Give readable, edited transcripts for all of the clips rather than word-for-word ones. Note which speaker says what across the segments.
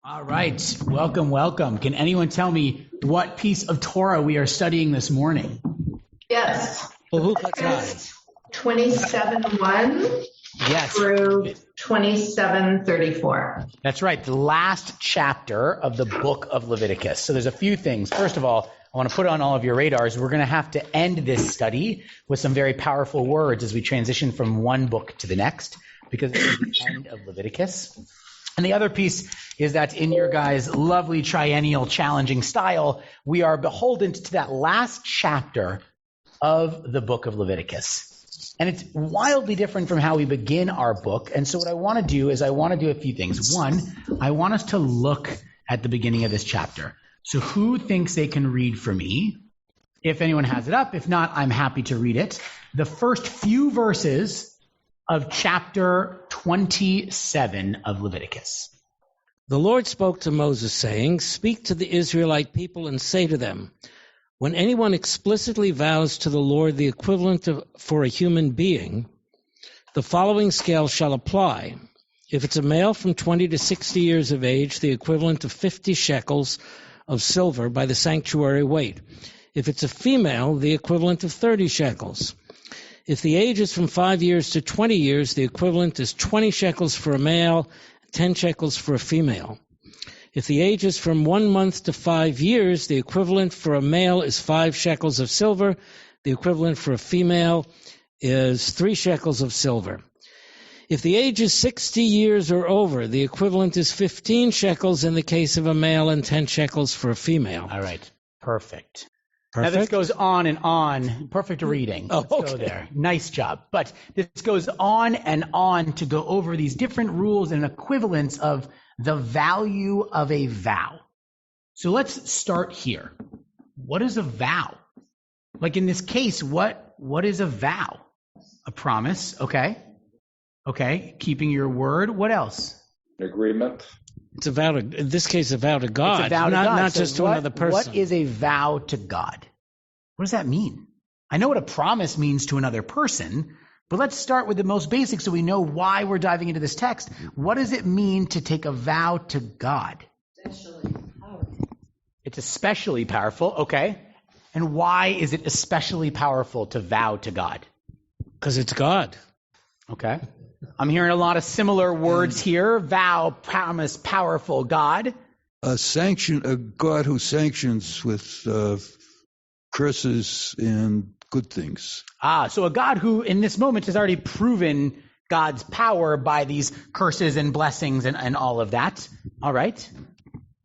Speaker 1: All right. Welcome, welcome. Can anyone tell me what piece of Torah we are studying this morning?
Speaker 2: Yes.
Speaker 3: Bechukotai.
Speaker 2: 27:1
Speaker 1: Yes.
Speaker 2: through 27:34.
Speaker 1: That's right. The last chapter of the book of Leviticus. So there's a few things. First of all, I want to put on all of your radars. We're going to have to end this study with some very powerful words as we transition from one book to the next, because it's the end of Leviticus. And the other piece is that in your guys' lovely triennial challenging style, we are beholden to that last chapter of the book of Leviticus. And it's wildly different from how we begin our book. And so what I want to do is I want to do a few things. One, I want us to look at the beginning of this chapter. So who thinks they can read for me? If anyone has it up. If not, I'm happy to read it. The first few verses of chapter 27 of Leviticus.
Speaker 3: The Lord spoke to Moses, saying, "Speak to the Israelite people and say to them, when anyone explicitly vows to the Lord the equivalent for a human being, the following scale shall apply. If it's a male from 20 to 60 years of age, the equivalent of 50 shekels of silver by the sanctuary weight. If it's a female, the equivalent of 30 shekels. If the age is from 5 years to 20 years, the equivalent is 20 shekels for a male, 10 shekels for a female. If the age is from 1 month to 5 years, the equivalent for a male is 5 shekels of silver. The equivalent for a female is 3 shekels of silver. If the age is 60 years or over, the equivalent is 15 shekels in the case of a male and 10 shekels for a female."
Speaker 1: All right. Perfect.
Speaker 3: Perfect?
Speaker 1: Now this goes on and on. Perfect reading.
Speaker 3: Oh,
Speaker 1: Let's go
Speaker 3: okay.
Speaker 1: there. Nice job. But this goes on and on to go over these different rules and equivalents of the value of a vow. So let's start here. What is a vow? Like in this case, what is a vow? A promise, okay? Okay, keeping your word. What else?
Speaker 4: Agreement.
Speaker 3: It's a vow to, in this case, a vow to God,
Speaker 1: It's a vow to God.
Speaker 3: not
Speaker 1: So
Speaker 3: just to
Speaker 1: what-
Speaker 3: another person.
Speaker 1: What is a vow to God? What does that mean? I know what a promise means to another person, but let's start with the most basic so we know why we're diving into this text. What does it mean to take a vow to God? It's especially powerful, okay. And why is it especially powerful to vow to God?
Speaker 3: Because it's God.
Speaker 1: Okay. I'm hearing a lot of similar words here. Vow, promise, powerful, God.
Speaker 5: A God who sanctions with curses and good things.
Speaker 1: So a God who in this moment has already proven God's power by these curses and blessings and all of that. All right.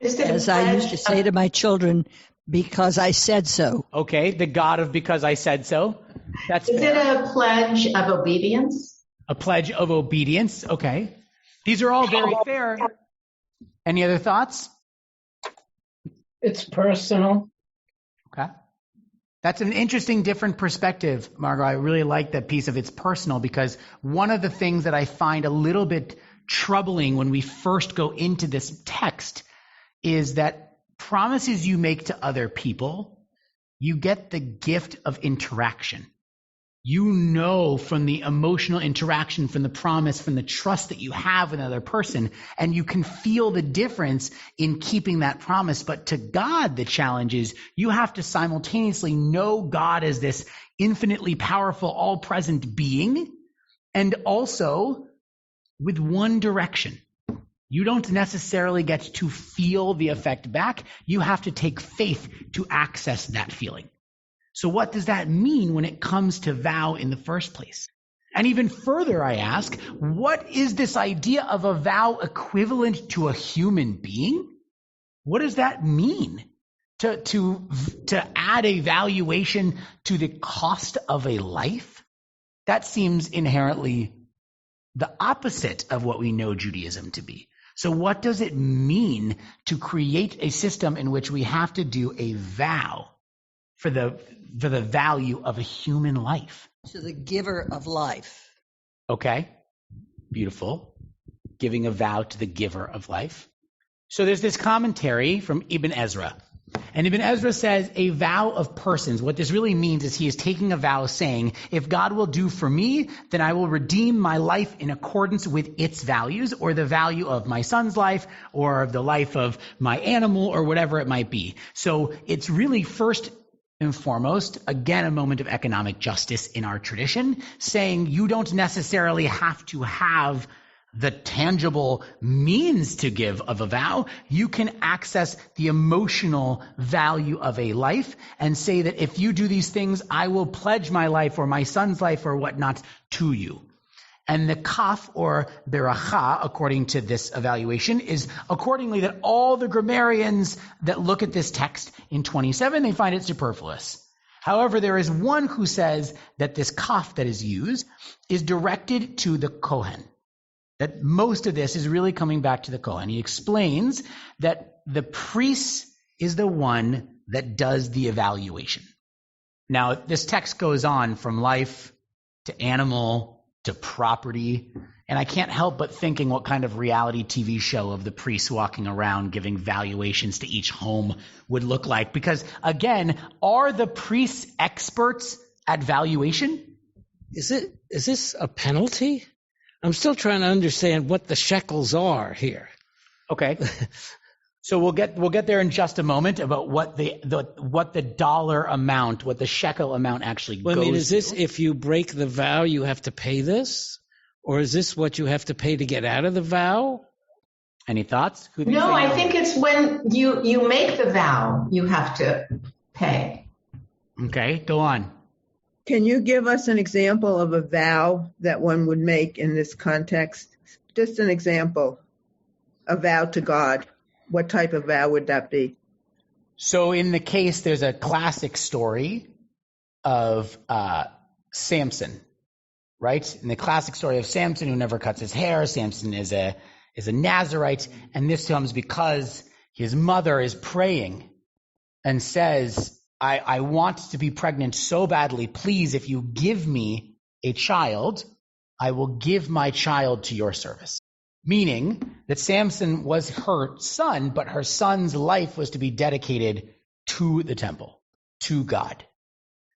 Speaker 6: As I used to say to my children, because I said so.
Speaker 1: Okay. The God of because I said so. That's
Speaker 2: Is it
Speaker 1: fair.
Speaker 2: a pledge of obedience?
Speaker 1: A pledge of obedience. Okay. These are all very fair. Any other thoughts?
Speaker 7: It's personal.
Speaker 1: Okay. That's an interesting, different perspective, Margot. I really like that piece of it's personal, because one of the things that I find a little bit troubling when we first go into this text is that promises you make to other people, you get the gift of interaction. You know from the emotional interaction, from the promise, from the trust that you have with another person, and you can feel the difference in keeping that promise. But to God, the challenge is you have to simultaneously know God as this infinitely powerful, all-present being, and also with one direction. You don't necessarily get to feel the effect back. You have to take faith to access that feeling. So what does that mean when it comes to vow in the first place? And even further, I ask, what is this idea of a vow equivalent to a human being? What does that mean? To add a valuation to the cost of a life? That seems inherently the opposite of what we know Judaism to be. So what does it mean to create a system in which we have to do a vow for the value of a human life?
Speaker 6: To the giver of life.
Speaker 1: Okay, beautiful. Giving a vow to the giver of life. So there's this commentary from Ibn Ezra. And Ibn Ezra says a vow of persons. What this really means is he is taking a vow saying, if God will do for me, then I will redeem my life in accordance with its values, or the value of my son's life, or the life of my animal, or whatever it might be. So it's really first and foremost, again, a moment of economic justice in our tradition, saying you don't necessarily have to have the tangible means to give of a vow. You can access the emotional value of a life and say that if you do these things, I will pledge my life or my son's life or whatnot to you. And the kaf or beracha, according to this evaluation, is accordingly that all the grammarians that look at this text in 27, they find it superfluous. However, there is one who says that this kaf that is used is directed to the Kohen. That most of this is really coming back to the Kohen. He explains that the priest is the one that does the evaluation. Now, this text goes on from life to animal to property, and I can't help but thinking what kind of reality TV show of the priests walking around giving valuations to each home would look like. Because, again, are the priests experts at valuation?
Speaker 3: Is this a penalty? I'm still trying to understand what the shekels are here.
Speaker 1: Okay. So we'll get there in just a moment about what the dollar amount, what the shekel amount actually goes to.
Speaker 3: I mean, is this if you break the vow, you have to pay this? Or is this what you have to pay to get out of the vow?
Speaker 1: Any thoughts?
Speaker 2: No, I think it's when you make the vow, you have to pay.
Speaker 1: Okay, go on.
Speaker 4: Can you give us an example of a vow that one would make in this context? Just an example. A vow to God. What type of vow would that be?
Speaker 1: So in the case, there's a classic story of Samson, right? In the classic story of Samson who never cuts his hair, Samson is a Nazirite, and this comes because his mother is praying and says, I want to be pregnant so badly. Please, if you give me a child, I will give my child to your service. Meaning that Samson was her son, but her son's life was to be dedicated to the temple, to God.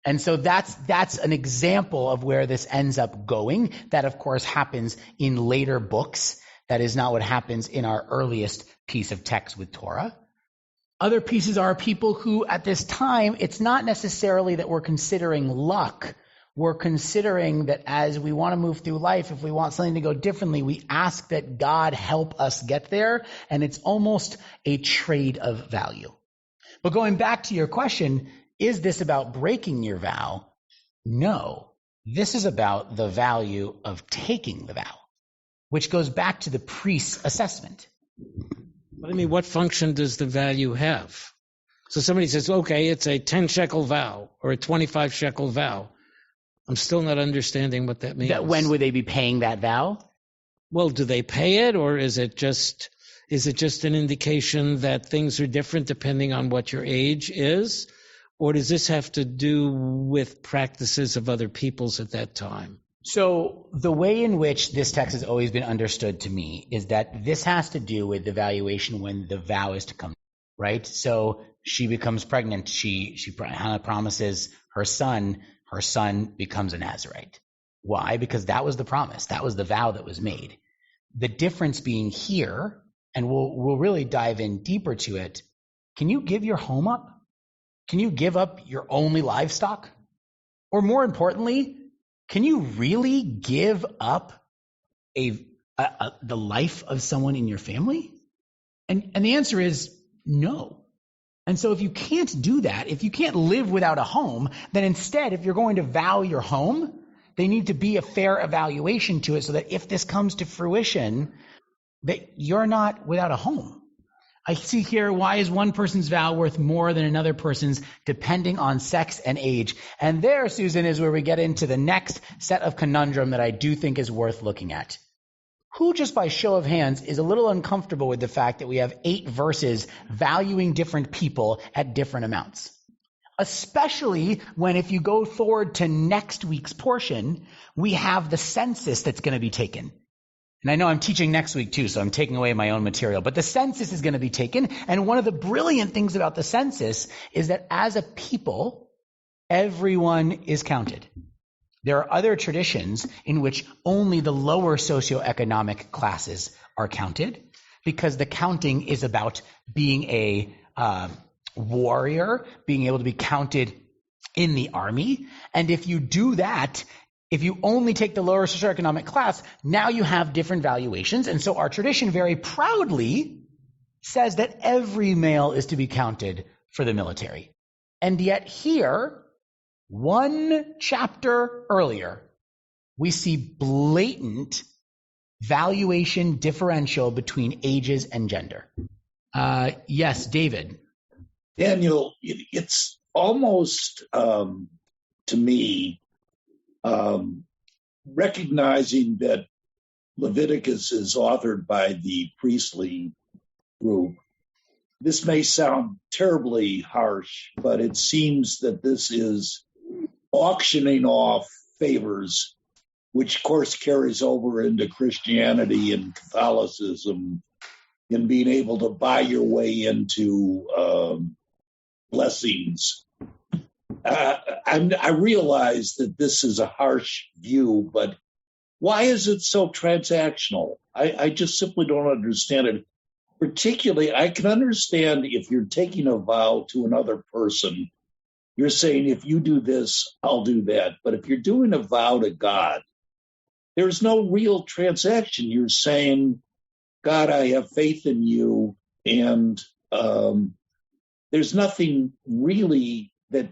Speaker 1: And so that's an example of where this ends up going. That, of course, happens in later books. That is not what happens in our earliest piece of text with Torah. Other pieces are people who, at this time, it's not necessarily that we're considering luck. We're considering that as we want to move through life, if we want something to go differently, we ask that God help us get there, and it's almost a trade of value. But going back to your question, is this about breaking your vow? No. This is about the value of taking the vow, which goes back to the priest's assessment.
Speaker 3: I mean, what function does the value have? So somebody says, okay, it's a 10 shekel vow or a 25 shekel vow. I'm still not understanding what that means.
Speaker 1: When would they be paying that vow?
Speaker 3: Well, do they pay it, or is it just an indication that things are different depending on what your age is? Or does this have to do with practices of other peoples at that time?
Speaker 1: So the way in which this text has always been understood to me is that this has to do with the valuation when the vow is to come, right? So she becomes pregnant. Hannah promises her son becomes a Nazirite. Why? Because that was the promise. That was the vow that was made. The difference being here, and we'll really dive in deeper to it, can you give your home up? Can you give up your only livestock? Or more importantly, can you really give up the life of someone in your family? And the answer is no. And so if you can't do that, if you can't live without a home, then instead, if you're going to vow your home, they need to be a fair evaluation to it so that if this comes to fruition, that you're not without a home. I see here, why is one person's vow worth more than another person's, depending on sex and age? And there, Susan, is where we get into the next set of conundrum that I do think is worth looking at. Who, just by show of hands, is a little uncomfortable with the fact that we have 8 verses valuing different people at different amounts? Especially when, if you go forward to next week's portion, we have the census that's going to be taken. And I know I'm teaching next week too, so I'm taking away my own material. But the census is going to be taken. And one of the brilliant things about the census is that as a people, everyone is counted. There are other traditions in which only the lower socioeconomic classes are counted, because the counting is about being a warrior, being able to be counted in the army. And if you do that, if you only take the lower socioeconomic class, now you have different valuations. And so our tradition very proudly says that every male is to be counted for the military. And yet here, one chapter earlier, we see blatant valuation differential between ages and gender. Yes, David.
Speaker 8: Daniel, it's almost, to me, recognizing that Leviticus is authored by the priestly group. This may sound terribly harsh, but it seems that this is auctioning off favors, which of course carries over into Christianity and Catholicism, in being able to buy your way into blessings. I realize that this is a harsh view, but why is it so transactional? I just simply don't understand it. Particularly, I can understand if you're taking a vow to another person, you're saying, if you do this, I'll do that. But if you're doing a vow to God, there's no real transaction. You're saying, God, I have faith in you, and there's nothing really that,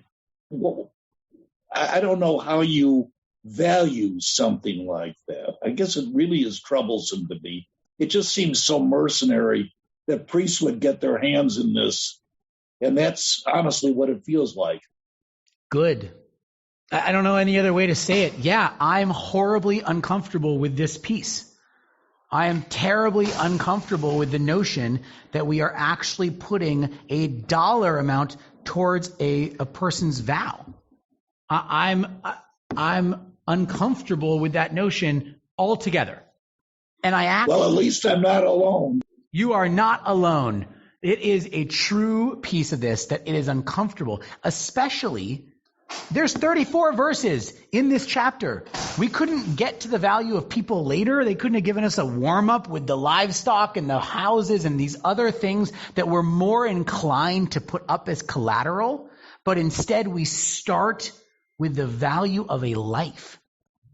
Speaker 8: I don't know how you value something like that. I guess it really is troublesome to me. It just seems so mercenary that priests would get their hands in this, and that's honestly what it feels like.
Speaker 1: Good. I don't know any other way to say it. Yeah, I'm horribly uncomfortable with this piece. I am terribly uncomfortable with the notion that we are actually putting a dollar amount towards a person's vow. I'm uncomfortable with that notion altogether. And well,
Speaker 8: at least I'm not alone.
Speaker 1: You are not alone. It is a true piece of this that it is uncomfortable, especially there's 34 verses in this chapter. We couldn't get to the value of people later. They couldn't have given us a warm-up with the livestock and the houses and these other things that we're more inclined to put up as collateral. But instead, we start with the value of a life.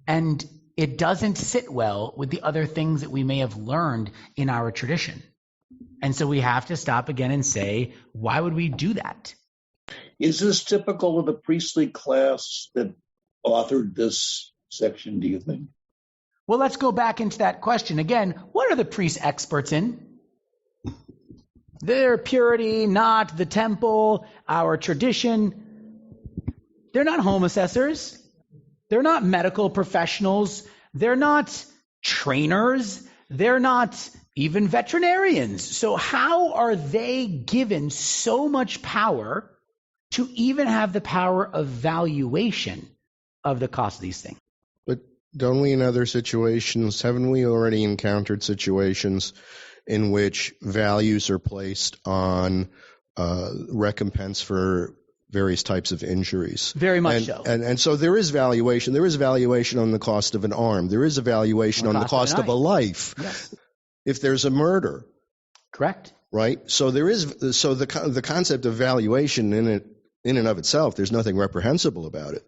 Speaker 1: And it doesn't sit well with the other things that we may have learned in our tradition. And so we have to stop again and say, why would we do that?
Speaker 8: Is this typical of the priestly class that authored this section, do you think?
Speaker 1: Well, let's go back into that question. Again, what are the priests experts in? Their purity, not the temple, our tradition. They're not home assessors. They're not medical professionals. They're not trainers. They're not even veterinarians. So how are they given so much power to even have the power of valuation of the cost of these things?
Speaker 9: But don't we in other situations, haven't we already encountered situations in which values are placed on recompense for various types of injuries?
Speaker 1: Very much so.
Speaker 9: And so there is valuation. There is valuation on the cost of an arm. There is a valuation on the cost of a life.
Speaker 1: Yes.
Speaker 9: If there's a murder. Correct. Right? So there is the concept of valuation in and of itself, there's nothing reprehensible about it.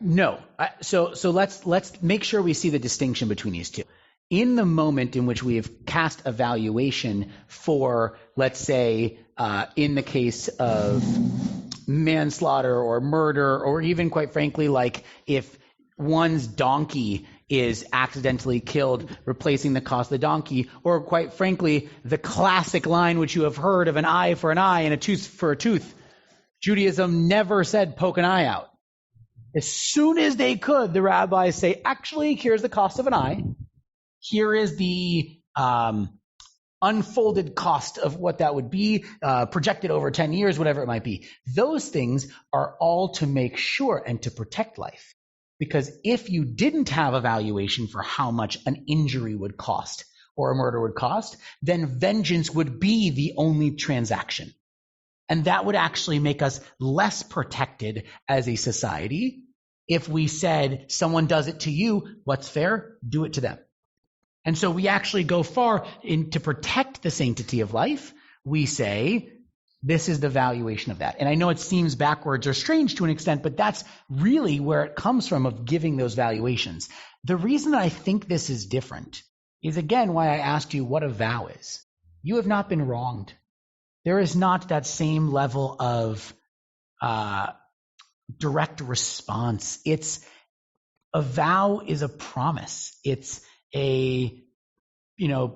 Speaker 1: No. So let's make sure we see the distinction between these two. In the moment in which we have cast a valuation for, let's say, in the case of manslaughter or murder, or even quite frankly, like if one's donkey is accidentally killed, replacing the cost of the donkey, or quite frankly, the classic line which you have heard of an eye for an eye and a tooth for a tooth. Judaism never said poke an eye out. As soon as they could, the rabbis say, actually, here's the cost of an eye. Here is the unfolded cost of what that would be, projected over 10 years, whatever it might be. Those things are all to make sure and to protect life. Because if you didn't have a valuation for how much an injury would cost or a murder would cost, then vengeance would be the only transaction. And that would actually make us less protected as a society if we said, someone does it to you, what's fair? Do it to them. And so we actually go far to protect the sanctity of life. We say, this is the valuation of that. And I know it seems backwards or strange to an extent, but that's really where it comes from, of giving those valuations. The reason that I think this is different is, again, why I asked you what a vow is. You have not been wronged. There is not that same level of direct response. A vow is a promise. It's a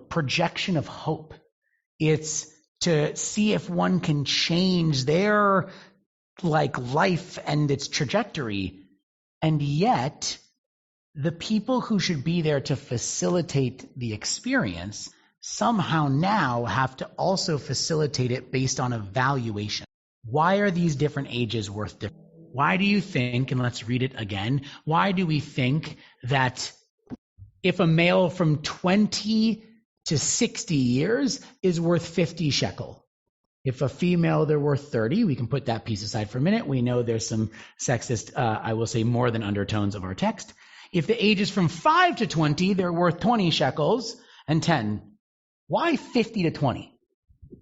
Speaker 1: projection of hope. It's to see if one can change their life and its trajectory. And yet, the people who should be there to facilitate the experience somehow now have to also facilitate it based on a valuation. Why are these different ages worth different? Why do you think, and let's read it again, why do we think that if a male from 20 to 60 years is worth 50 shekel? If a female, they're worth 30. We can put that piece aside for a minute. We know there's some sexist, I will say more than undertones of our text. If the age is from 5 to 20, they're worth 20 shekels and 10. Why 50 to 20?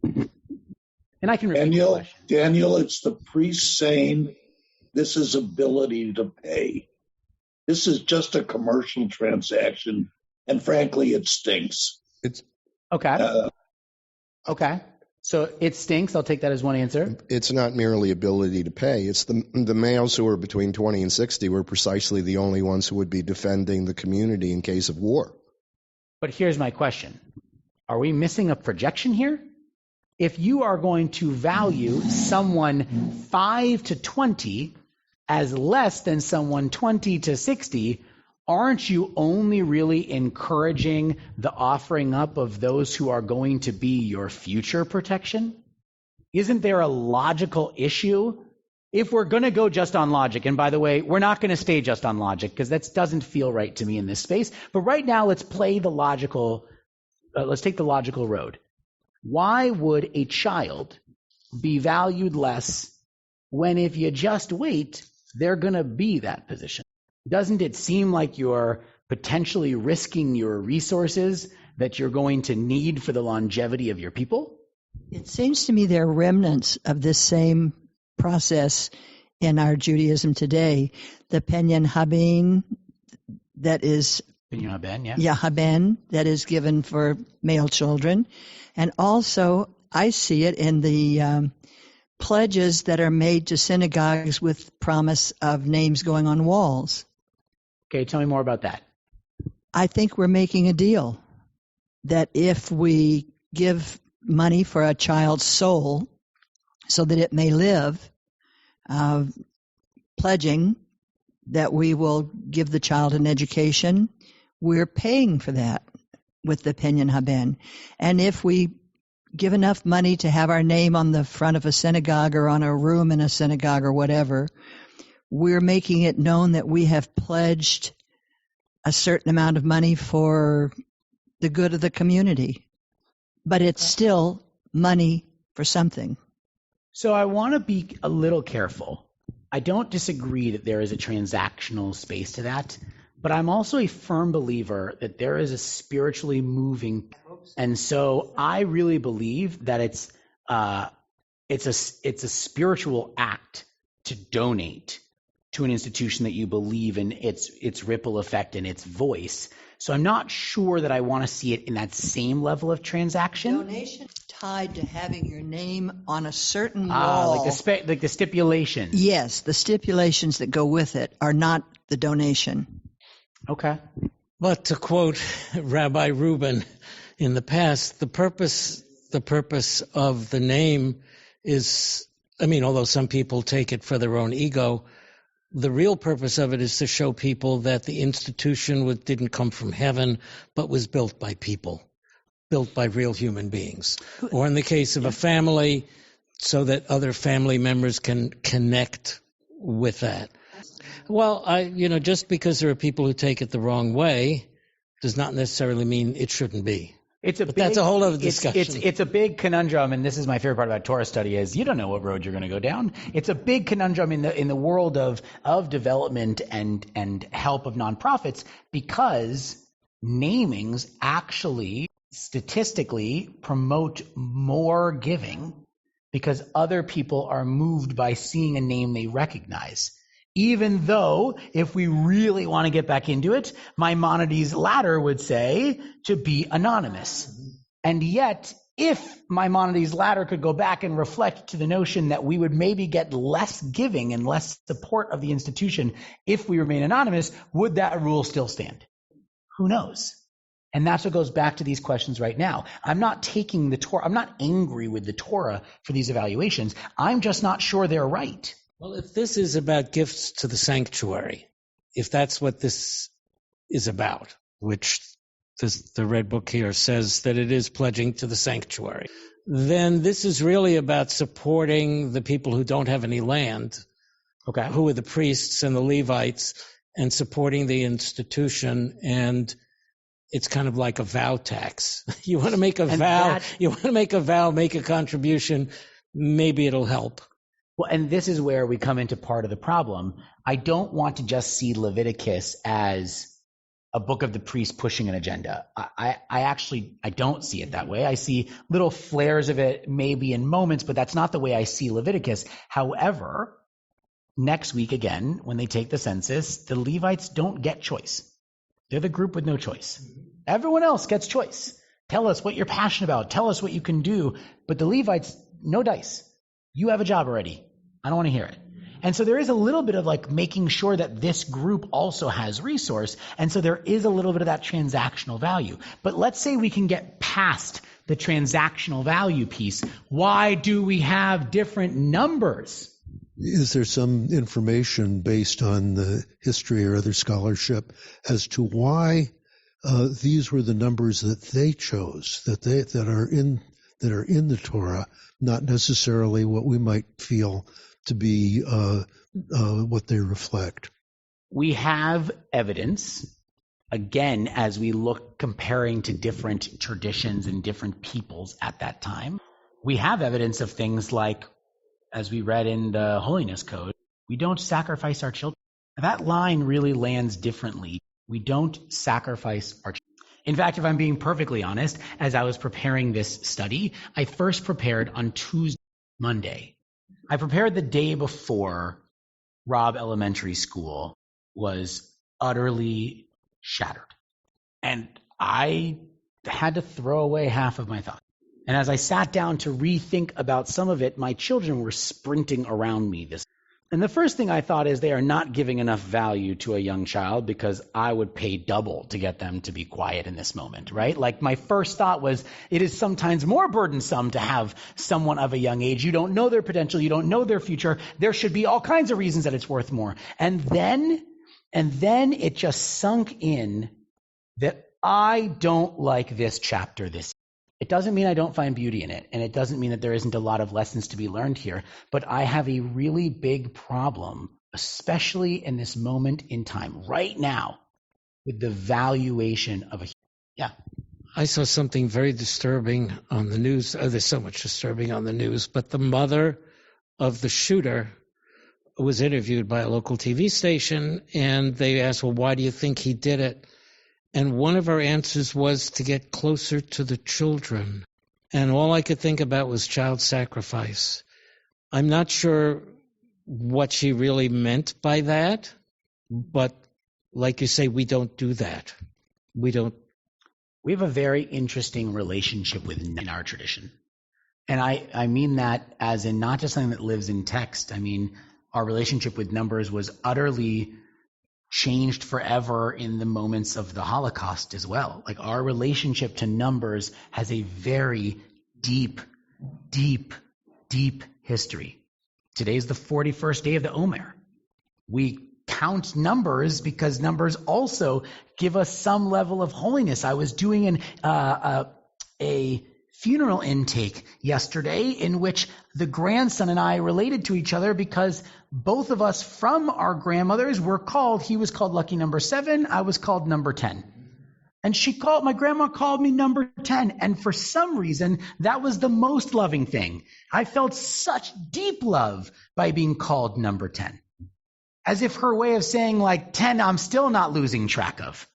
Speaker 1: And I can repeat the question.
Speaker 8: Daniel, it's the priest saying this is ability to pay. This is just a commercial transaction, and frankly, it stinks.
Speaker 1: Okay. Okay. So it stinks. I'll take that as one answer.
Speaker 9: It's not merely ability to pay. It's the males who are between 20 and 60 were precisely the only ones who would be defending the community in case of war.
Speaker 1: But here's my question. Are we missing a projection here? If you are going to value someone 5 to 20 as less than someone 20 to 60, aren't you only really encouraging the offering up of those who are going to be your future protection? Isn't there a logical issue? If we're going to go just on logic, and by the way, we're not going to stay just on logic because that doesn't feel right to me in this space. But right now, let's take the logical road. Why would a child be valued less when, if you just wait, they're going to be that position? Doesn't it seem like you're potentially risking your resources that you're going to need for the longevity of your people?
Speaker 6: It seems to me there are remnants of this same process in our Judaism today. The Penyan Haben, that is Haben, that is given for male children. And also, I see it in the pledges that are made to synagogues with promise of names going on walls.
Speaker 1: Okay, tell me more about that.
Speaker 6: I think we're making a deal that if we give money for a child's soul so that it may live, pledging that we will give the child an education, we're paying for that with the Penyan Haben. And if we give enough money to have our name on the front of a synagogue or on a room in a synagogue or whatever, we're making it known that we have pledged a certain amount of money for the good of the community. But it's still money for something.
Speaker 1: So I want to be a little careful. I don't disagree that there is a transactional space to that, but I'm also a firm believer that there is a spiritually moving. And so I really believe that it's a spiritual act to donate to an institution that you believe in its ripple effect and its voice. So I'm not sure that I want to see it in that same level of transaction.
Speaker 6: Donation tied to having your name on a certain wall.
Speaker 1: Like the stipulation.
Speaker 6: Yes, the stipulations that go with it are not the donation.
Speaker 1: Okay.
Speaker 3: But to quote Rabbi Rubin in the past, the purpose of the name is, although some people take it for their own ego, the real purpose of it is to show people that the institution didn't come from heaven, but was built by people, built by real human beings. Or in the case of a family, so that other family members can connect with that. Well, just because there are people who take it the wrong way does not necessarily mean it shouldn't be. That's a whole other discussion.
Speaker 1: It's a big conundrum, and this is my favorite part about Torah study is you don't know what road you're going to go down. It's a big conundrum in the world of development and help of nonprofits, because namings actually statistically promote more giving because other people are moved by seeing a name they recognize. Even though, if we really want to get back into it, Maimonides' ladder would say to be anonymous. And yet, if Maimonides' ladder could go back and reflect to the notion that we would maybe get less giving and less support of the institution if we remain anonymous, would that rule still stand? Who knows? And that's what goes back to these questions right now. I'm not taking the Torah, I'm not angry with the Torah for these evaluations. I'm just not sure they're right.
Speaker 3: Well, if this is about gifts to the sanctuary, if that's what this is about, which the Red Book here says that it is pledging to the sanctuary, then this is really about supporting the people who don't have any land, who are the priests and the Levites, and supporting the institution. And it's kind of like a vow tax. You want to make a vow, make a contribution, maybe it'll help.
Speaker 1: Well, and this is where we come into part of the problem. I don't want to just see Leviticus as a book of the priest pushing an agenda. I don't see it that way. I see little flares of it maybe in moments, but that's not the way I see Leviticus. However, next week again, when they take the census, the Levites don't get choice. They're the group with no choice. Everyone else gets choice. Tell us what you're passionate about. Tell us what you can do. But the Levites, no dice. You have a job already. I don't want to hear it. And so there is a little bit of like making sure that this group also has resource. And so there is a little bit of that transactional value. But let's say we can get past the transactional value piece. Why do we have different numbers?
Speaker 10: Is there some information based on the history or other scholarship as to why these were the numbers that they chose, that are in the Torah, not necessarily what we might feel to be what they reflect?
Speaker 1: We have evidence, again, as we look comparing to different traditions and different peoples at that time. We have evidence of things like, as we read in the Holiness Code, we don't sacrifice our children. That line really lands differently. We don't sacrifice our children. In fact, if I'm being perfectly honest, as I was preparing this study, I first prepared on Monday. I prepared the day before Robb Elementary School was utterly shattered. And I had to throw away half of my thoughts. And as I sat down to rethink about some of it, my children were sprinting around me. And the first thing I thought is they are not giving enough value to a young child because I would pay double to get them to be quiet in this moment, right? Like my first thought was it is sometimes more burdensome to have someone of a young age. You don't know their potential. You don't know their future. There should be all kinds of reasons that it's worth more. And then it just sunk in that I don't like this chapter this. It doesn't mean I don't find beauty in it, and it doesn't mean that there isn't a lot of lessons to be learned here, but I have a really big problem, especially in this moment in time, right now, with the valuation of a... Yeah.
Speaker 3: I saw something very disturbing on the news. Oh, there's so much disturbing on the news, but the mother of the shooter was interviewed by a local TV station, and they asked, well, why do you think he did it? And one of her answers was to get closer to the children. And all I could think about was child sacrifice. I'm not sure what she really meant by that, but like you say, we don't do that. We have a very interesting relationship in our tradition. And I mean that as in not just something that lives in text. I mean, our relationship with numbers was utterly changed forever in the moments of the Holocaust as well. Like our relationship to numbers has a very deep, deep, deep history. Today's the 41st day of the Omer. We count numbers because numbers also give us some level of holiness. I was doing a
Speaker 1: funeral intake yesterday in which the grandson and I related to each other because both of us from our grandmothers were called, he was called lucky number 7, I was called number 10. And my grandma called me number 10. And for some reason, that was the most loving thing. I felt such deep love by being called number 10. As if her way of saying 10, I'm still not losing track of.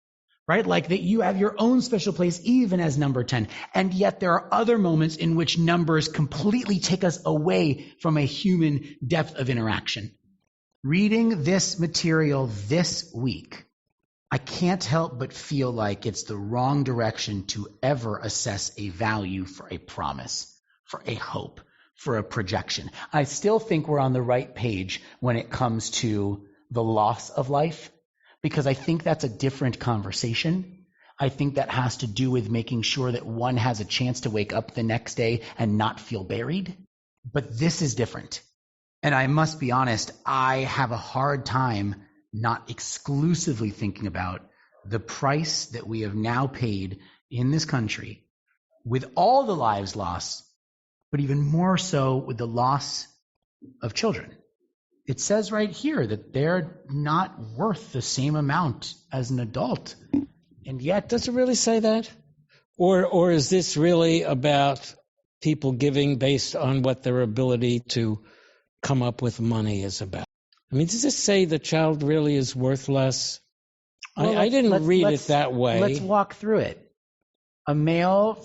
Speaker 1: Right? Like that you have your own special place even as number 10. And yet there are other moments in which numbers completely take us away from a human depth of interaction. Reading this material this week, I can't help but feel like it's the wrong direction to ever assess a value for a promise, for a hope, for a projection. I still think we're on the right page when it comes to the loss of life, because I think that's a different conversation. I think that has to do with making sure that one has a chance to wake up the next day and not feel buried. But this is different. And I must be honest, I have a hard time not exclusively thinking about the price that we have now paid in this country with all the lives lost, but even more so with the loss of children. It says right here that they're not worth the same amount as an adult. And yet,
Speaker 3: does it really say that? Or is this really about people giving based on what their ability to come up with money is about? I mean, does this say the child really is worth less? Well, I didn't read it that way.
Speaker 1: Let's walk through it. A male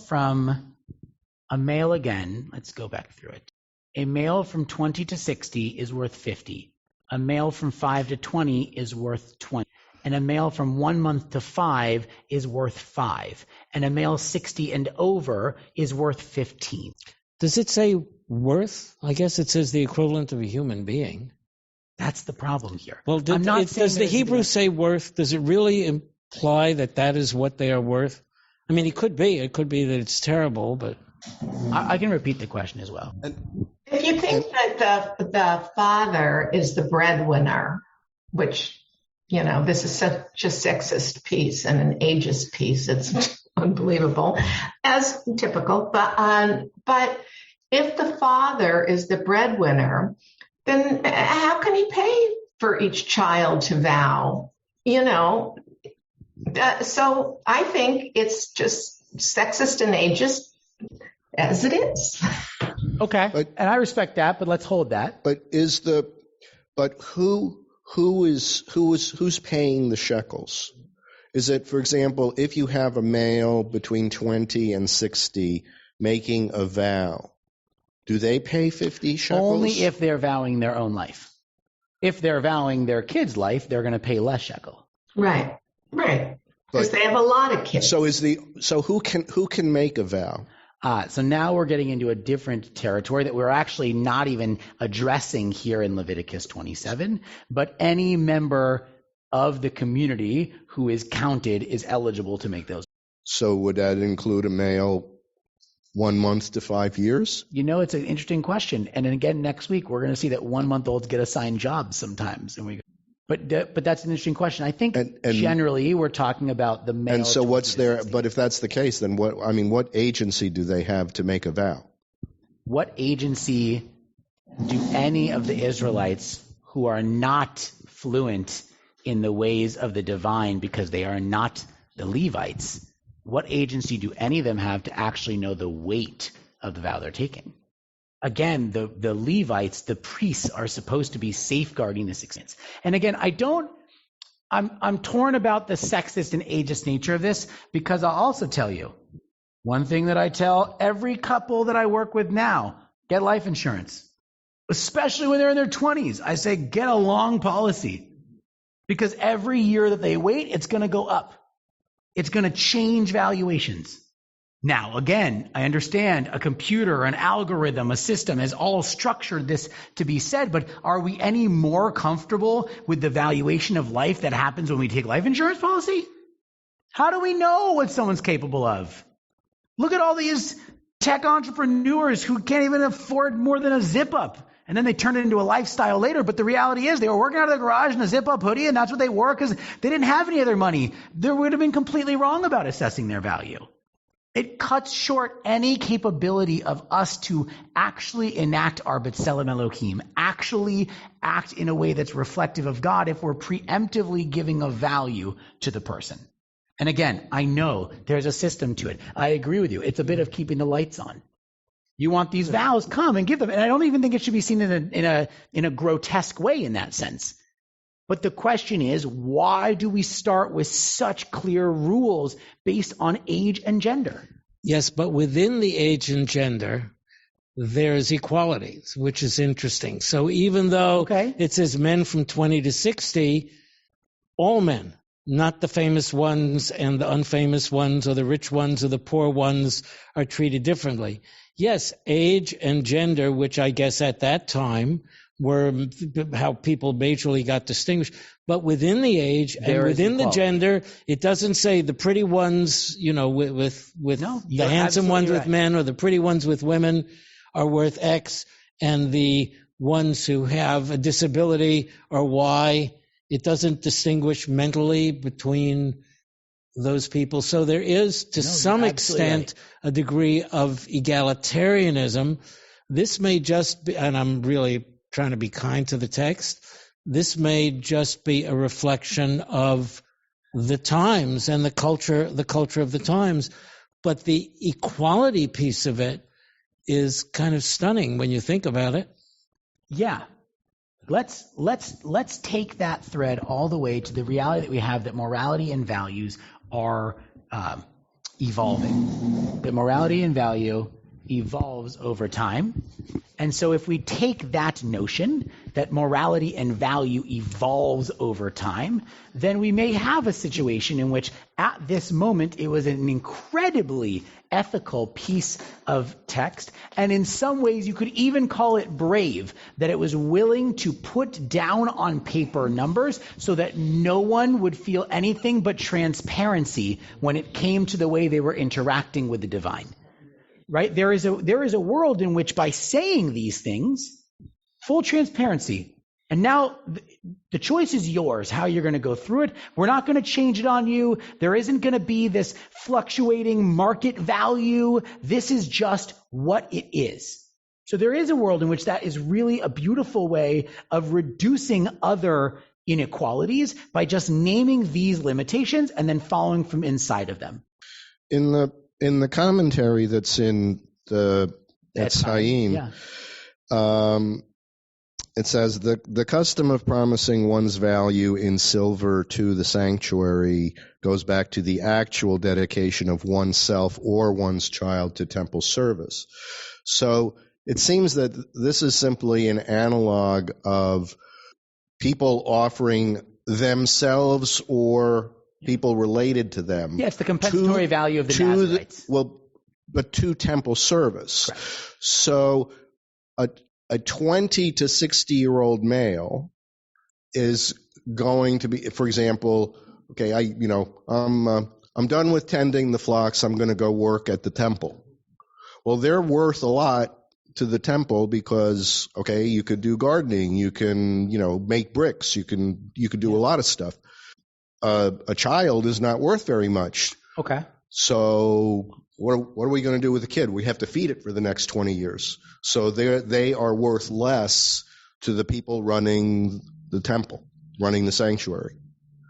Speaker 1: again, let's go back through it. A male from 20 to 60 is worth 50. A male from 5 to 20 is worth 20. And a male from 1 month to 5 is worth 5. And a male 60 and over is worth 15.
Speaker 3: Does it say worth? I guess it says the equivalent of a human being.
Speaker 1: That's the problem here.
Speaker 3: Well, does the Hebrew say worth? Does it really imply that is what they are worth? I mean, it could be. It could be that it's terrible, but...
Speaker 1: I can repeat the question as well.
Speaker 2: If you think that the father is the breadwinner, which, this is such a sexist piece and an ageist piece, it's unbelievable, as typical. But if the father is the breadwinner, then how can he pay for each child to vow? So I think it's just sexist and ageist as it is.
Speaker 1: Okay, and I respect that, but let's hold that.
Speaker 9: Who's paying the shekels? Is it, for example, if you have a male between 20 and 60 making a vow, do they pay 50 shekels?
Speaker 1: Only if they're vowing their own life. If they're vowing their kid's life, they're going to pay less shekel.
Speaker 2: Right. Because they have a lot of kids.
Speaker 9: So who can make a vow?
Speaker 1: So now we're getting into a different territory that we're actually not even addressing here in Leviticus 27, but any member of the community who is counted is eligible to make those.
Speaker 9: So would that include a male 1 month to 5 years?
Speaker 1: It's an interesting question. And then again, next week, we're going to see that 1 month olds get assigned jobs sometimes. But that's an interesting question. I think generally we're talking about the male.
Speaker 9: And so what's there? But if that's the case, then what agency do they have to make a vow?
Speaker 1: What agency do any of the Israelites who are not fluent in the ways of the divine because they are not the Levites, what agency do any of them have to actually know the weight of the vow they're taking? Again, the Levites, the priests, are supposed to be safeguarding this experience. And again, I'm torn about the sexist and ageist nature of this, because I'll also tell you, one thing that I tell every couple that I work with now, get life insurance. Especially when they're in their 20s. I say, get a long policy. Because every year that they wait, it's going to go up. It's going to change valuations. Now, again, I understand a computer, an algorithm, a system has all structured this to be said, but are we any more comfortable with the valuation of life that happens when we take life insurance policy? How do we know what someone's capable of? Look at all these tech entrepreneurs who can't even afford more than a zip-up, and then they turn it into a lifestyle later. But the reality is they were working out of the garage in a zip-up hoodie, and that's what they wore because they didn't have any other money. They would have been completely wrong about assessing their value. It cuts short any capability of us to actually enact our B'Tselem Elohim, actually act in a way that's reflective of God if we're preemptively giving a value to the person. And again, I know there's a system to it. I agree with you. It's a bit of keeping the lights on. You want these vows, come and give them. And I don't even think it should be seen in a grotesque way in that sense. But the question is, why do we start with such clear rules based on age and gender?
Speaker 3: Yes, but within the age and gender, there's equality, which is interesting. So even though it says men from 20 to 60, all men, not the famous ones and the unfamous ones or the rich ones or the poor ones, are treated differently. Yes, age and gender, which I guess at that time were how people majorly got distinguished. But within the age and within the gender, it doesn't say the pretty ones, with the handsome ones with men or the pretty ones with women are worth X, and the ones who have a disability are Y. It doesn't distinguish mentally between those people. So there is, to some extent, a degree of egalitarianism. This may just be, and I'm really trying to be kind to the text, this may just be a reflection of the times and the culture of the times. But the equality piece of it is kind of stunning when you think about it.
Speaker 1: Yeah. Let's take that thread all the way to the reality that we have, that morality and values are evolving. That morality and value evolves over time. And so if we take that notion that morality and value evolves over time, then we may have a situation in which at this moment it was an incredibly ethical piece of text, and in some ways you could even call it brave, that it was willing to put down on paper numbers so that no one would feel anything but transparency when it came to the way they were interacting with the divine. Right? There is a world in which by saying these things, full transparency, and now the choice is yours, how you're going to go through it. We're not going to change it on you. There isn't going to be this fluctuating market value. This is just what it is. So there is a world in which that is really a beautiful way of reducing other inequalities by just naming these limitations and then following from inside of them.
Speaker 9: In the commentary that's in the Etz Chaim, it says the custom of promising one's value in silver to the sanctuary goes back to the actual dedication of oneself or one's child to temple service. So it seems that this is simply an analog of people offering themselves or people related to them.
Speaker 1: Yeah, it's the compensatory value of the Nazarites.
Speaker 9: But to temple service. Correct. So a 20 to 60-year-old male is going to be, for example, okay, I'm done with tending the flocks. I'm going to go work at the temple. Well, they're worth a lot to the temple because, okay, you could do gardening, you can, make bricks, you can do a lot of stuff. A child is not worth very much.
Speaker 1: Okay.
Speaker 9: So what are we going to do with a kid? We have to feed it for the next 20 years. So they are worth less to the people running the temple, running the sanctuary.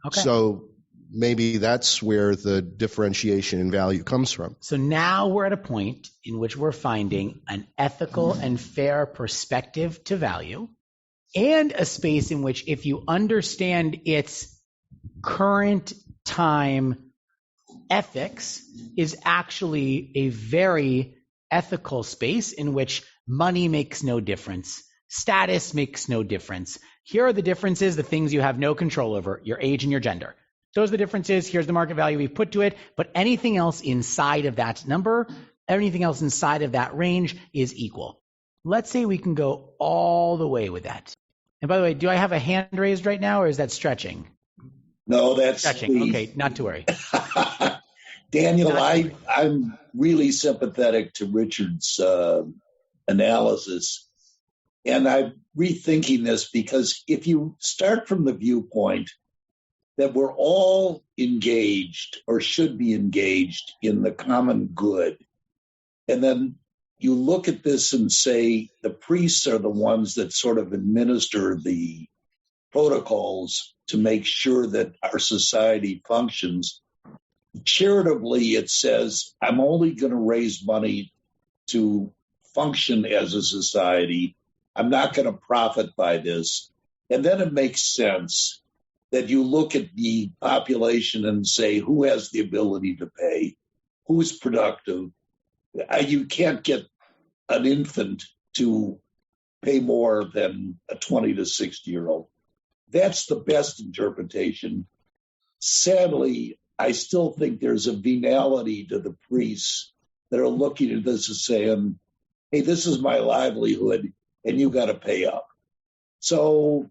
Speaker 9: Okay. So maybe that's where the differentiation in value comes from.
Speaker 1: So now we're at a point in which we're finding an ethical and fair perspective to value, and a space in which, if you understand its current time ethics, is actually a very ethical space in which money makes no difference, status makes no difference. Here are the differences, the things you have no control over, your age and your gender. Those are the differences. Here's the market value we've put to it. But anything else inside of that number, anything else inside of that range is equal. Let's say we can go all the way with that. And by the way, do I have a hand raised right now, or is that stretching?
Speaker 8: No, that's
Speaker 1: stretching. Okay, not to worry.
Speaker 8: Daniel, I'm really sympathetic to Richard's analysis. And I'm rethinking this because if you start from the viewpoint that we're all engaged or should be engaged in the common good. And then you look at this and say the priests are the ones that sort of administer the protocols to make sure that our society functions. Charitably, it says, I'm only going to raise money to function as a society. I'm not going to profit by this. And then it makes sense that you look at the population and say, who has the ability to pay? Who's productive? You can't get an infant to pay more than a 20 to 60-year-old. That's the best interpretation. Sadly, I still think there's a venality to the priests that are looking at this and saying, hey, this is my livelihood, and you got to pay up. So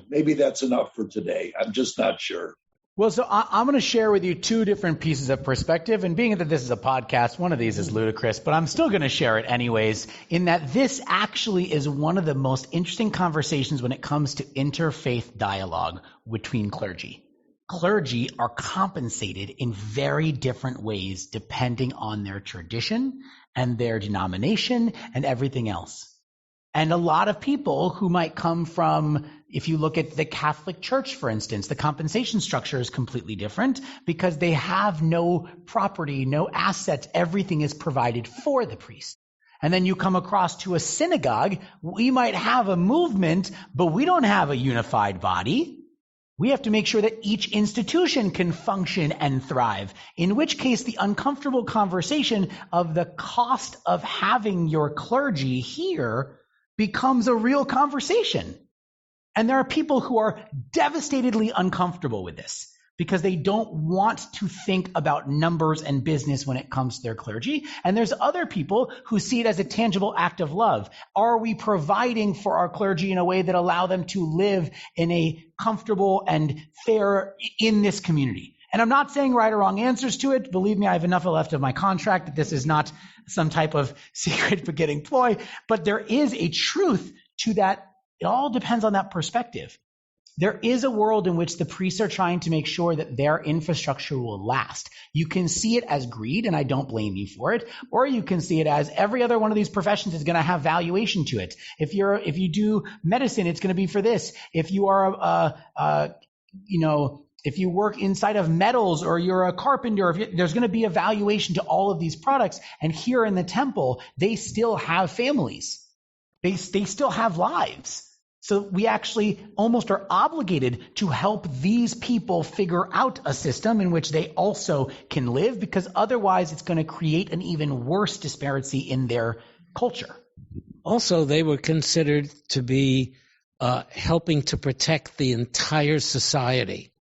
Speaker 8: maybe that's enough for today. I'm just not sure.
Speaker 1: Well, so I'm going to share with you two different pieces of perspective. And being that this is a podcast, one of these is ludicrous, but I'm still going to share it anyways, in that this actually is one of the most interesting conversations when it comes to interfaith dialogue between clergy. Clergy are compensated in very different ways depending on their tradition and their denomination and everything else. And a lot of people who might come from, if you look at the Catholic Church, for instance, the compensation structure is completely different because they have no property, no assets. Everything is provided for the priest. And then you come across to a synagogue. We might have a movement, but we don't have a unified body. We have to make sure that each institution can function and thrive, in which case the uncomfortable conversation of the cost of having your clergy here becomes a real conversation. And there are people who are devastatedly uncomfortable with this because they don't want to think about numbers and business when it comes to their clergy. And there's other people who see it as a tangible act of love. Are we providing for our clergy in a way that allow them to live in a comfortable and fair in this community? And I'm not saying right or wrong answers to it. Believe me, I have enough left of my contract that this is not some type of secret begetting ploy. But there is a truth to that. It all depends on that perspective. There is a world in which the priests are trying to make sure that their infrastructure will last. You can see it as greed, and I don't blame you for it, or you can see it as every other one of these professions is going to have valuation to it. If you do medicine, it's going to be for this. If you are if you work inside of metals or you're a carpenter, there's going to be a valuation to all of these products. And here in the temple, they still have families. They still have lives. So we actually almost are obligated to help these people figure out a system in which they also can live, because otherwise it's going to create an even worse disparity in their culture.
Speaker 3: Also, they were considered to be helping to protect the entire society,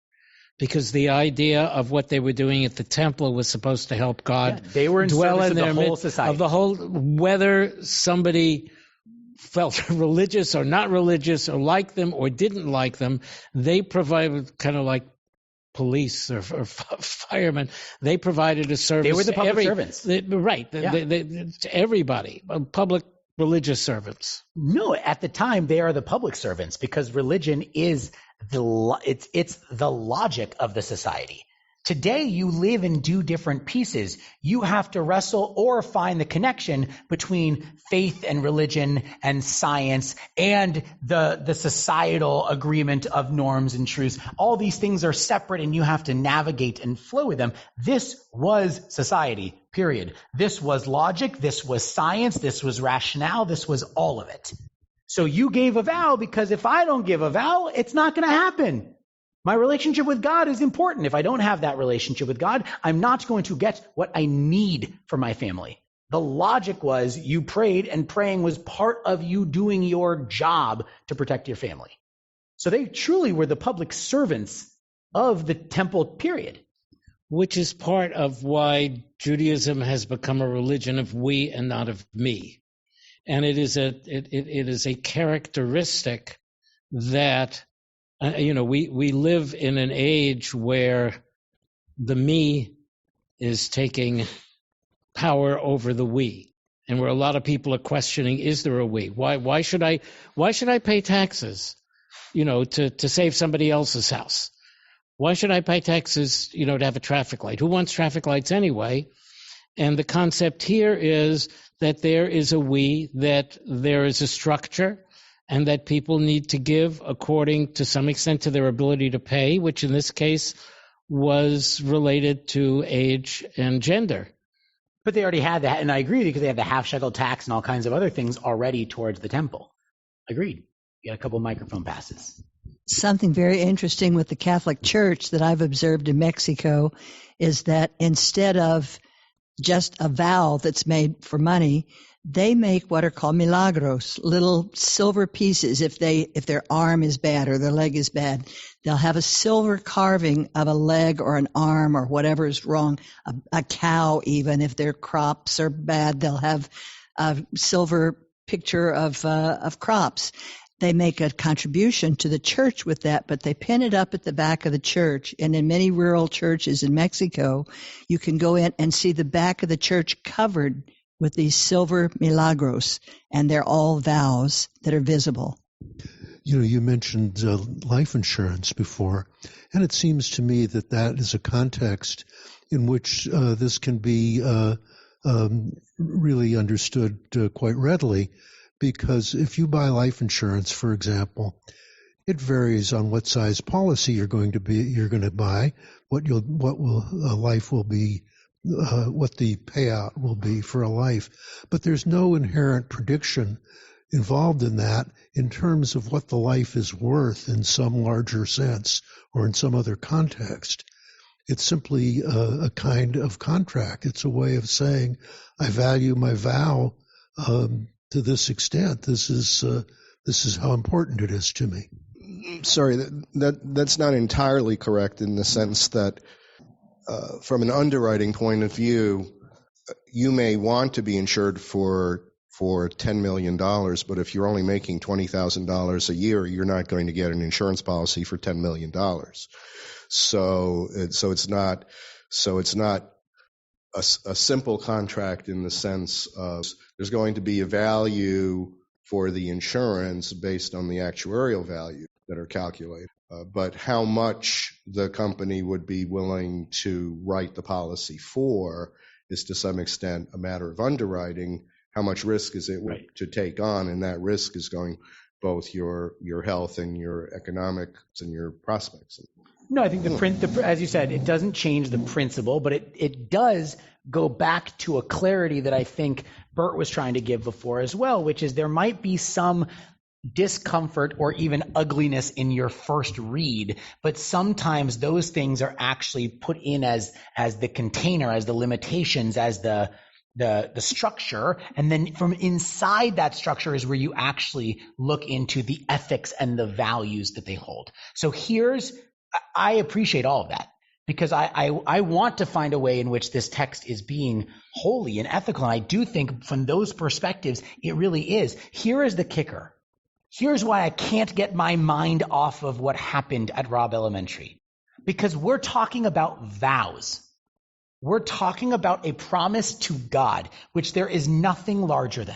Speaker 3: because the idea of what they were doing at the temple was supposed to help God
Speaker 1: they were in
Speaker 3: dwell
Speaker 1: service
Speaker 3: in
Speaker 1: of
Speaker 3: their
Speaker 1: the whole
Speaker 3: midst,
Speaker 1: society.
Speaker 3: of the whole, whether somebody felt religious or not religious or liked them or didn't like them, they provided, kind of like police or firemen, they provided a service.
Speaker 1: They were the public servants.
Speaker 3: To everybody, public religious servants.
Speaker 1: No, at the time they are the public servants, because religion is it's the logic of the society. Today you live and do different pieces. You have to wrestle or find the connection between faith and religion and science and the societal agreement of norms and truths. All these things are separate and you have to navigate and flow with them. This was society, period. This was logic. This was science. This was rationale. This was all of it. So you gave a vow, because if I don't give a vow, it's not going to happen. My relationship with God is important. If I don't have that relationship with God, I'm not going to get what I need for my family. The logic was you prayed, and praying was part of you doing your job to protect your family. So they truly were the public servants of the temple period.
Speaker 3: Which is part of why Judaism has become a religion of we and not of me. And it is a characteristic that we live in an age where the me is taking power over the we, and where a lot of people are questioning: is there a we? Why should I pay taxes? To save somebody else's house? Why should I pay taxes, to have a traffic light? Who wants traffic lights anyway? And the concept here is that there is that there is a structure, and that people need to give according to some extent to their ability to pay, which in this case was related to age and gender.
Speaker 1: But they already had that, and I agree with you, because they have the half shekel tax and all kinds of other things already towards the temple. Agreed. You got a couple of microphone passes.
Speaker 6: Something very interesting with the Catholic Church that I've observed in Mexico is that instead of just a vow that's made for money, they make what are called milagros, little silver pieces. If their arm is bad or their leg is bad, they'll have a silver carving of a leg or an arm or whatever is wrong, a cow even. If their crops are bad, they'll have a silver picture of crops. They make a contribution to the church with that, but they pin it up at the back of the church. And in many rural churches in Mexico, you can go in and see the back of the church covered with these silver milagros, and they're all vows that are visible.
Speaker 10: You mentioned life insurance before, and it seems to me that is a context in which this can be really understood quite readily. Because if you buy life insurance, for example, it varies on what size policy you're going to buy, what the payout will be for a life. But there's no inherent prediction involved in that in terms of what the life is worth in some larger sense or in some other context. It's simply a kind of contract. It's a way of saying, I value my vow to this extent. This is how important it is to me.
Speaker 9: Sorry, that's not entirely correct in the sense that from an underwriting point of view, you may want to be insured for $10 million, but if you're only making $20,000 a year, you're not going to get an insurance policy for $10 million. So it's not a simple contract in the sense of there's going to be a value for the insurance based on the actuarial value that are calculated. But how much the company would be willing to write the policy for is to some extent a matter of underwriting. How much risk is it to take on? And that risk is going both your health and your economics and your prospects.
Speaker 1: No, I think as you said, it doesn't change the principle, but it does go back to a clarity that I think Bert was trying to give before as well, which is there might be some discomfort or even ugliness in your first read, but sometimes those things are actually put in as the container, as the limitations, as the structure, and then from inside that structure is where you actually look into the ethics and the values that they hold. So I appreciate all of that, because I want to find a way in which this text is being holy and ethical. And I do think from those perspectives, it really is. Here is the kicker. Here's why I can't get my mind off of what happened at Robb Elementary. Because we're talking about vows. We're talking about a promise to God, which there is nothing larger than.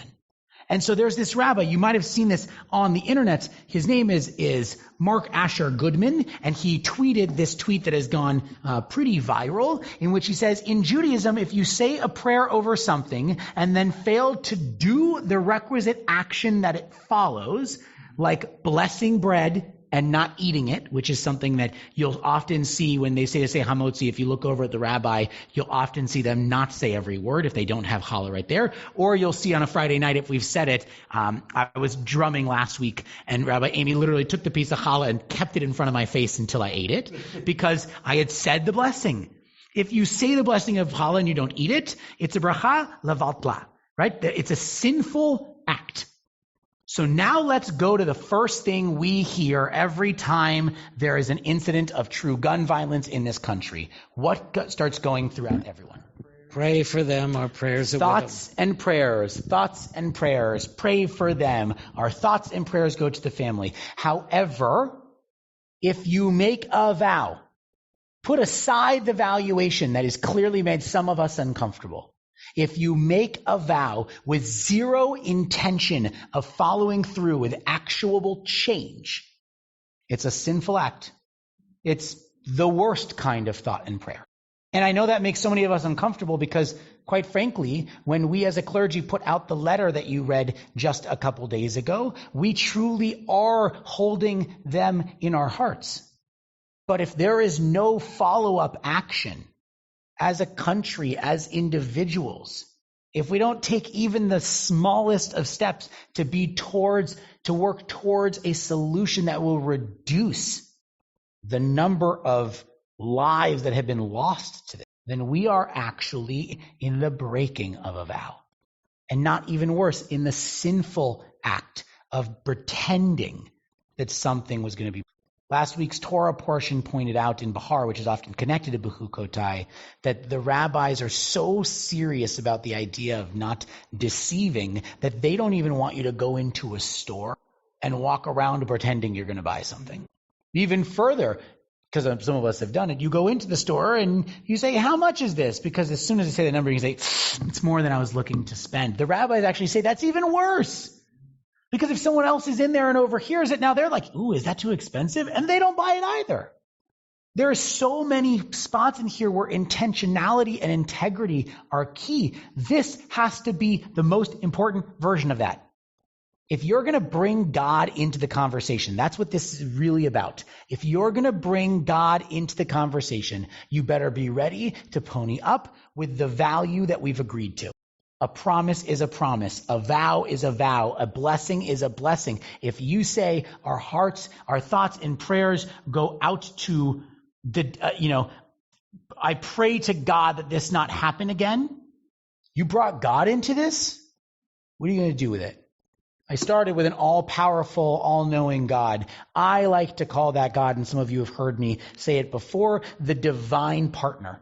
Speaker 1: And so there's this rabbi, you might have seen this on the internet. His name is Mark Asher Goodman, and he tweeted this tweet that has gone pretty viral, in which he says, in Judaism, if you say a prayer over something and then fail to do the requisite action that it follows, like blessing bread and not eating it, which is something that you'll often see when they say to say hamotzi. If you look over at the rabbi, you'll often see them not say every word if they don't have challah right there. Or you'll see on a Friday night, if we've said it, I was drumming last week, and Rabbi Amy literally took the piece of challah and kept it in front of my face until I ate it, because I had said the blessing. If you say the blessing of challah and you don't eat it, it's a bracha levatla, right? It's a sinful act. So now let's go to the first thing we hear every time there is an incident of true gun violence in this country. What starts going throughout everyone?
Speaker 3: Pray for them. Our prayers are
Speaker 1: thoughts and prayers. Thoughts and prayers. Pray for them. Our thoughts and prayers go to the family. However, if you make a vow, put aside the valuation that has clearly made some of us uncomfortable. If you make a vow with zero intention of following through with actual change, it's a sinful act. It's the worst kind of thought and prayer. And I know that makes so many of us uncomfortable because, quite frankly, when we as a clergy put out the letter that you read just a couple days ago, we truly are holding them in our hearts. But if there is no follow-up action as a country, as individuals, if we don't take even the smallest of steps to work towards a solution that will reduce the number of lives that have been lost to this, then we are actually in the breaking of a vow. And not even worse, in the sinful act of pretending that something was going to be. Last week's Torah portion pointed out in Bahar, which is often connected to Bechukotai, that the rabbis are so serious about the idea of not deceiving that they don't even want you to go into a store and walk around pretending you're going to buy something. Even further, because some of us have done it, you go into the store and you say, how much is this? Because as soon as they say the number, you say, it's more than I was looking to spend. The rabbis actually say that's even worse. Because if someone else is in there and overhears it, now they're like, ooh, is that too expensive? And they don't buy it either. There are so many spots in here where intentionality and integrity are key. This has to be the most important version of that. If you're going to bring God into the conversation, that's what this is really about. If you're going to bring God into the conversation, you better be ready to pony up with the value that we've agreed to. A promise is a promise. A vow is a vow. A blessing is a blessing. If you say our hearts, our thoughts and prayers go out to I pray to God that this not happen again. You brought God into this? What are you going to do with it? I started with an all-powerful, all-knowing God. I like to call that God, and some of you have heard me say it before, the divine partner.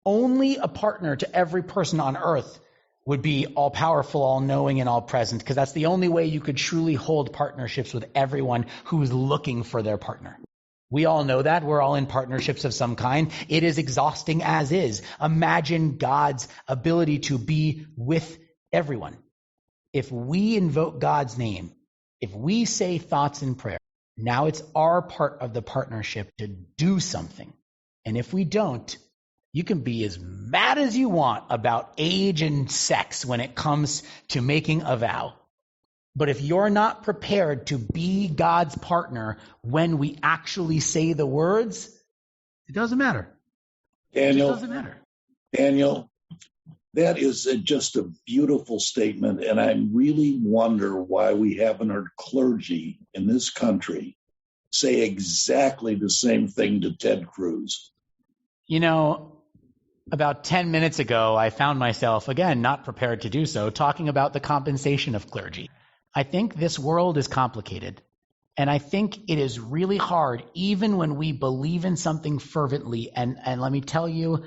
Speaker 1: Only a partner to every person on earth would be all-powerful, all-knowing, and all-present, because that's the only way you could truly hold partnerships with everyone who is looking for their partner. We all know that. We're all in partnerships of some kind. It is exhausting as is. Imagine God's ability to be with everyone. If we invoke God's name, if we say thoughts in prayer, now it's our part of the partnership to do something. And if we don't, you can be as mad as you want about age and sex when it comes to making a vow. But if you're not prepared to be God's partner when we actually say the words, it doesn't matter.
Speaker 8: Daniel,
Speaker 1: it doesn't matter.
Speaker 8: Daniel, that is just a beautiful statement, and I really wonder why we haven't heard clergy in this country say exactly the same thing to Ted Cruz.
Speaker 1: You know, about 10 minutes ago, I found myself, again, not prepared to do so, talking about the compensation of clergy. I think this world is complicated, and I think it is really hard, even when we believe in something fervently. And let me tell you,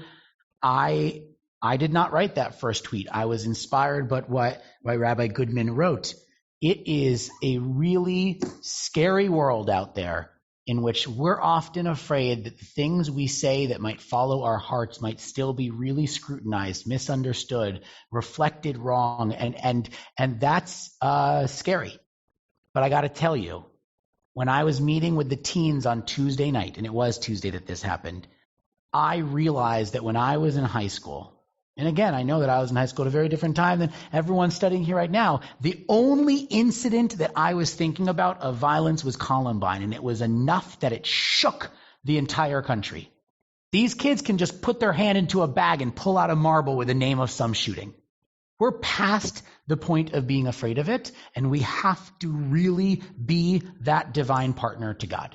Speaker 1: I did not write that first tweet. I was inspired by what Rabbi Goodman wrote. It is a really scary world out there in which we're often afraid that the things we say that might follow our hearts might still be really scrutinized, misunderstood, reflected wrong, and that's scary. But I got to tell you, when I was meeting with the teens on Tuesday night, and it was Tuesday that this happened, I realized that when I was in high school, and again, I know that I was in high school at a very different time than everyone studying here right now. The only incident that I was thinking about of violence was Columbine, and it was enough that it shook the entire country. These kids can just put their hand into a bag and pull out a marble with the name of some shooting. We're past the point of being afraid of it, and we have to really be that divine partner to God.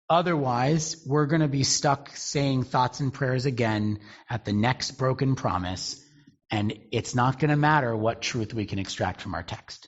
Speaker 1: Otherwise, we're going to be stuck saying thoughts and prayers again at the next broken promise, and it's not going to matter what truth we can extract from our text.